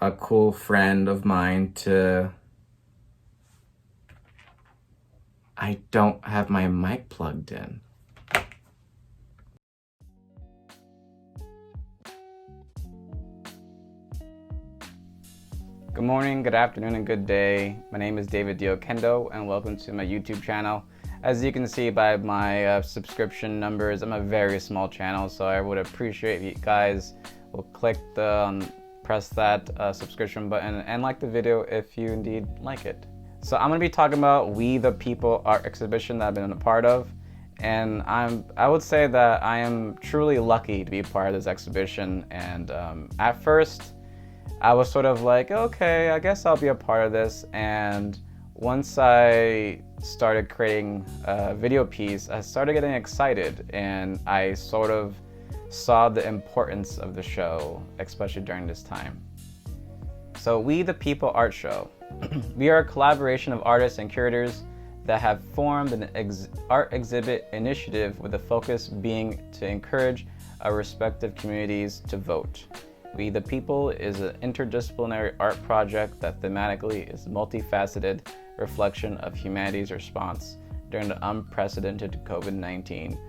a cool friend of mine to... I don't have my mic plugged in. Good morning, good afternoon, and good day. My name is David Oquendo, and welcome to my YouTube channel. As you can see by my subscription numbers, I'm a very small channel, so I would appreciate if you guys will click the press that subscription button and like the video if you indeed like it. So I'm going to be talking about We the People art exhibition that I've been a part of, and I would say that I am truly lucky to be a part of this exhibition. And at first I was sort of like, okay, I guess I'll be a part of this. And once I started creating a video piece, I started getting excited, and I sort of saw the importance of the show, especially during this time. So We the People Art Show. We are a collaboration of artists and curators that have formed an art exhibit initiative with the focus being to encourage our respective communities to vote. We the People is an interdisciplinary art project that thematically is multifaceted reflection of humanity's response during the unprecedented COVID-19 /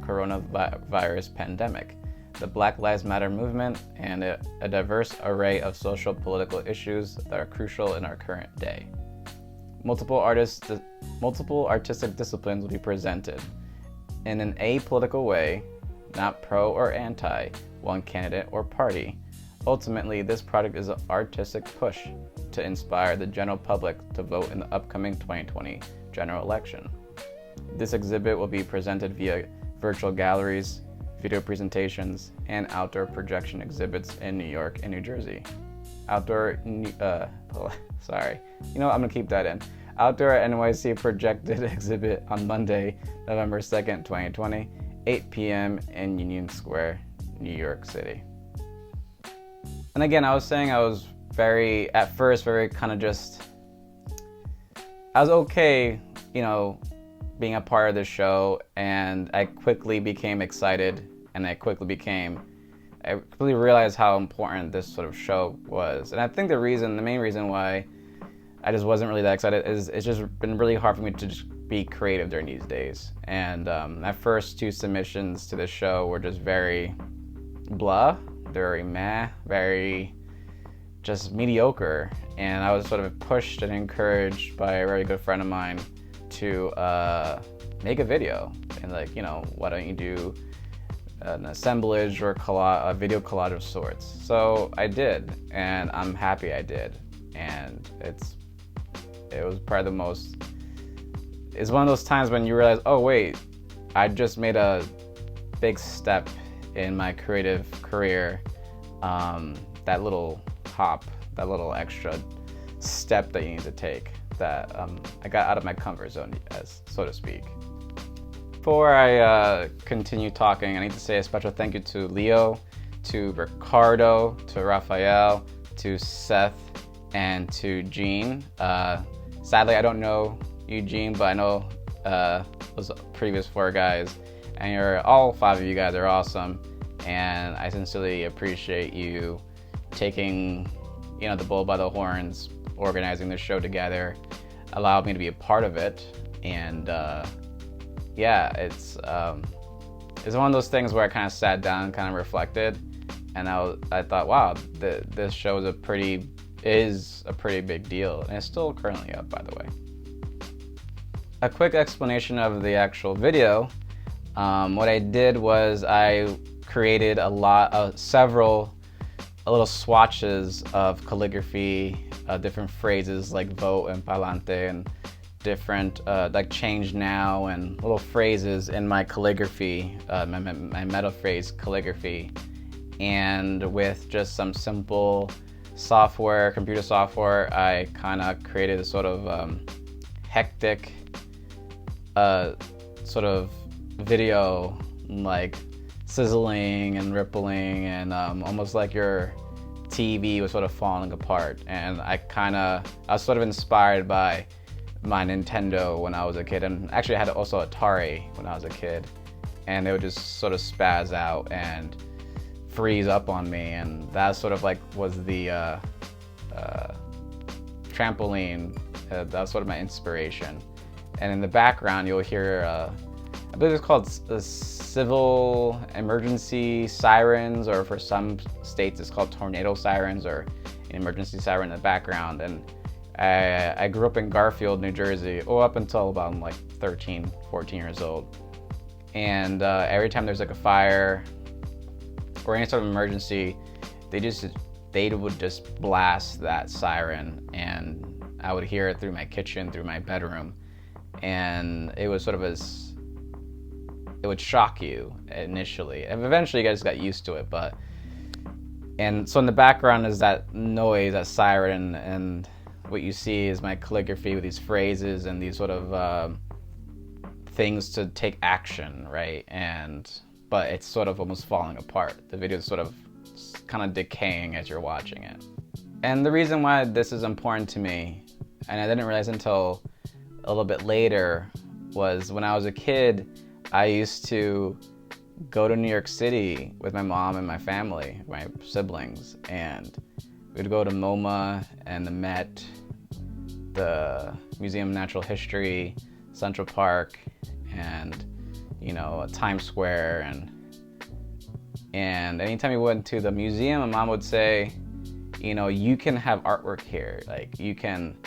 coronavirus pandemic, the Black Lives Matter movement, and a diverse array of social political issues that are crucial in our current day. Multiple artistic disciplines will be presented in an apolitical way, not pro or anti one candidate or party. Ultimately, this project is an artistic push to inspire the general public to vote in the upcoming 2020 general election. This exhibit will be presented via virtual galleries, video presentations, and outdoor projection exhibits in New York and New Jersey. Outdoor NYC projected exhibit on Monday, November 2nd, 2020, 8 p.m. in Union Square, New York City. And again, I was saying I was at first very kind of just, I was okay, being a part of this show, and I quickly became excited, and I quickly realized how important this sort of show was. And I think the main reason why I just wasn't really that excited is it's just been really hard for me to just be creative during these days. And my first two submissions to this show were just very blah, very meh, very just mediocre. And I was sort of pushed and encouraged by a very good friend of mine to make a video, and why don't you do an assemblage or a video collage of sorts. So I did, and I'm happy I did. And it was probably it's one of those times when you realize, oh wait, I just made a big step in my creative career. That little hop, that little extra step that you need to take, that I got out of my comfort zone, so to speak. Before I continue talking, I need to say a special thank you to Leo, to Ricardo, to Raphael, to Seth, and to Gene. Sadly, I don't know Eugene, but I know those previous four guys, and all five of you guys are awesome, and I sincerely appreciate you taking the bull by the horns, organizing the show together, allowed me to be a part of it. And it's one of those things where I kind of sat down and kind of reflected, and I thought, wow, this show is a pretty big deal, and it's still currently up, by the way. A quick explanation of the actual video. What I did was I created several little swatches of calligraphy, different phrases like vote and pa'lante, and different like change now, and little phrases in my calligraphy, my Metaphrase calligraphy. And with just some simple computer software, I kind of created a sort of hectic sort of video, like sizzling and rippling, and almost like your TV was sort of falling apart. And I was sort of inspired by my Nintendo when I was a kid, and actually I had also Atari when I was a kid, and they would just sort of spaz out and freeze up on me, and that sort of like was the trampoline. That was sort of my inspiration. And in the background, you'll hear, I believe it's called civil emergency sirens, or for some states it's called tornado sirens, or an emergency siren in the background. And I grew up in Garfield, New Jersey, up until about like 13, 14 years old. And every time there's like a fire or any sort of emergency, they would just blast that siren, and I would hear it through my kitchen, through my bedroom. And it was sort of it would shock you initially, and eventually you guys got used to it. And so in the background is that noise, that siren, and what you see is my calligraphy with these phrases and these sort of things to take action, right? But it's sort of almost falling apart. The video is sort of kind of decaying as you're watching it. And the reason why this is important to me, and I didn't realize until a little bit later, was when I was a kid, I used to go to New York City with my mom and my family, my siblings, and we'd go to MoMA and the Met, the Museum of Natural History, Central Park, and Times Square, and anytime we went to the museum, my mom would say, you can have artwork here. Like you can,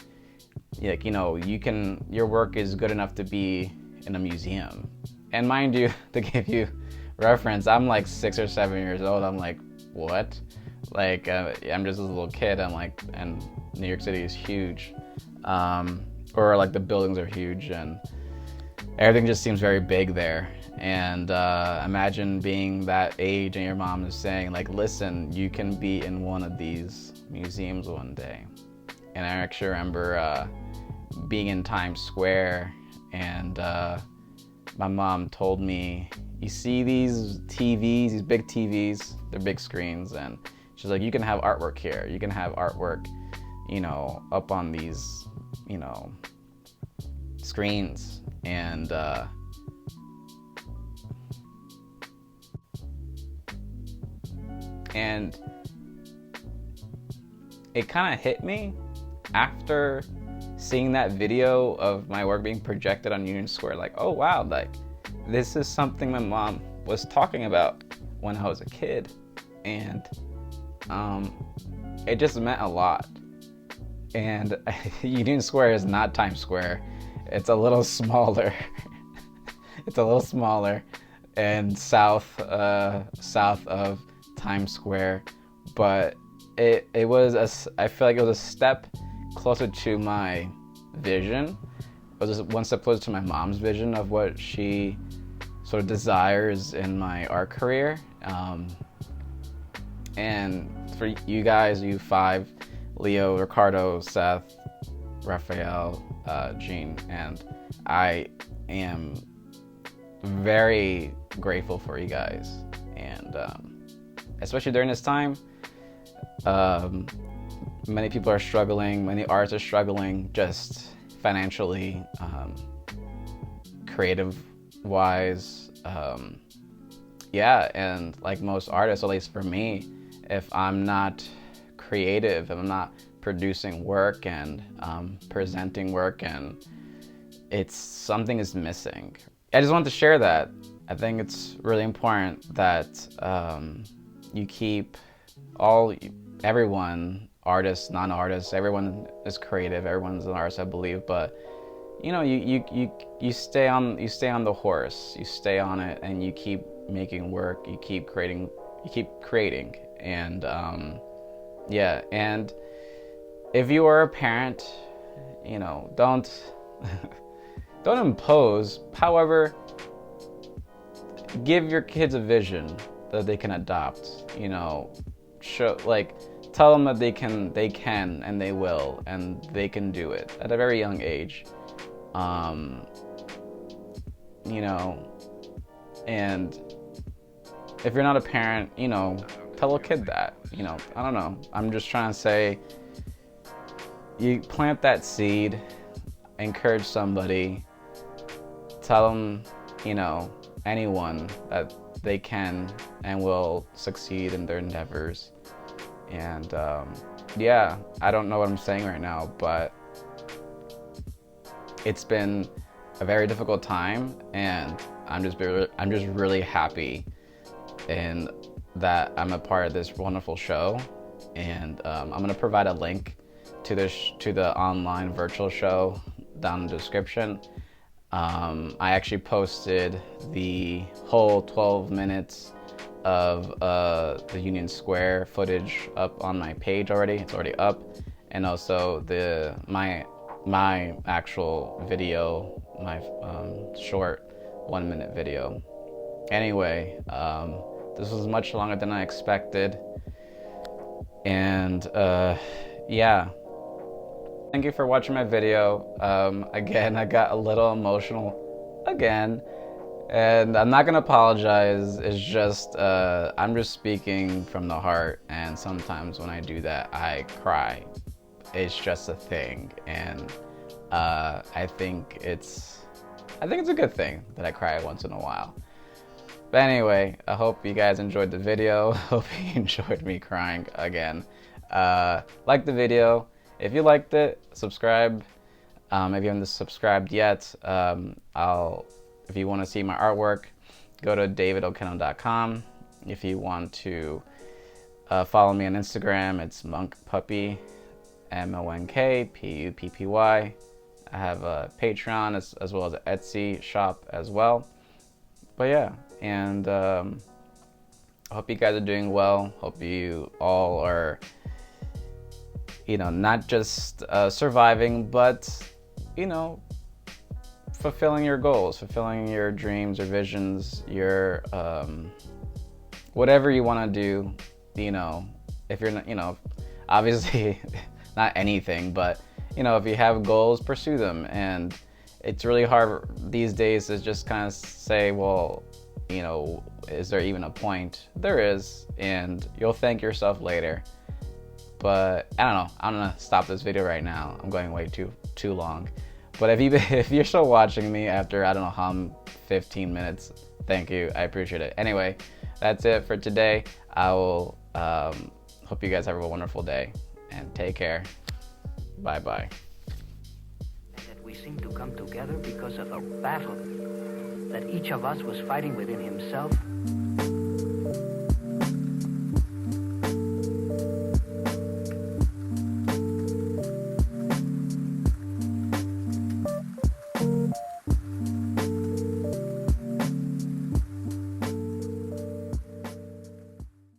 your work is good enough to be in a museum. And mind you, to give you reference, I'm like 6 or 7 years old. I'm like, what? Like, I'm just a little kid. I'm like, and New York City is huge. Or like the buildings are huge, and everything just seems very big there. And imagine being that age and your mom is saying, like, listen, you can be in one of these museums one day. And I actually remember being in Times Square, and my mom told me, you see these TVs, these big TVs, they're big screens, and she's like, you can have artwork here. You can have artwork, up on these, screens. And it kind of hit me after seeing that video of my work being projected on Union Square, like, oh wow, like this is something my mom was talking about when I was a kid. And it just meant a lot. And Union Square is not Times Square. It's a little smaller. It's a little smaller and south of Times Square, but it was I feel like it was a step closer to my vision. It was just one step closer to my mom's vision of what she sort of desires in my art career. And for you guys, you five, Leo, Ricardo, Seth, Raphael, Gene, and I am very grateful for you guys. And especially during this time, many people are struggling, many artists are struggling, just financially, creative wise. And like most artists, at least for me, if I'm not creative, if I'm not producing work and presenting work, and something is missing. I just wanted to share that. I think it's really important that you keep everyone, artists, non-artists, everyone is creative, everyone's an artist, I believe, but you stay on the horse, you stay on it, and you keep making work, you keep creating, and and if you are a parent, don't impose. However, give your kids a vision that they can adopt. Tell them that they can, and they will, and they can do it at a very young age. And if you're not a parent, tell a kid that. I don't know. I'm just trying to say, you plant that seed, encourage somebody, tell them, anyone that they can and will succeed in their endeavors. And yeah, I don't know what I'm saying right now, but it's been a very difficult time, and I'm just really happy and that I'm a part of this wonderful show. And I'm gonna provide a link to the online virtual show down in the description. I actually posted the whole 12 minutes of the Union Square footage up on my page already. It's already up, and also my actual video, my short 1-minute video. Anyway, this was much longer than I expected, and yeah. Thank you for watching my video. Again, I got a little emotional again, and I'm not gonna apologize. It's just I'm just speaking from the heart, and sometimes when I do that, I cry. It's just a thing, and I think it's a good thing that I cry once in a while. But anyway, I hope you guys enjoyed the video. Hope you enjoyed me crying again. Like the video. If you liked it, subscribe. If you haven't subscribed yet, if you want to see my artwork, go to davidoquendo.com. If you want to follow me on Instagram, it's monkpuppy, MONKPUPPY. I have a Patreon as well as an Etsy shop as well. But yeah, and I hope you guys are doing well. Hope you all are, not just surviving, but, fulfilling your goals, fulfilling your dreams or visions, your, whatever you want to do, if you're not, obviously not anything, but, if you have goals, pursue them. And it's really hard these days to just kind of say, well, is there even a point? There is, and you'll thank yourself later. But I don't know. I'm gonna stop this video right now. I'm going way too long. But if you're still watching me after, I don't know how 15 minutes, thank you. I appreciate it. Anyway, that's it for today. I will hope you guys have a wonderful day, and take care. Bye bye. That we seem to come together because of a battle that each of us was fighting within himself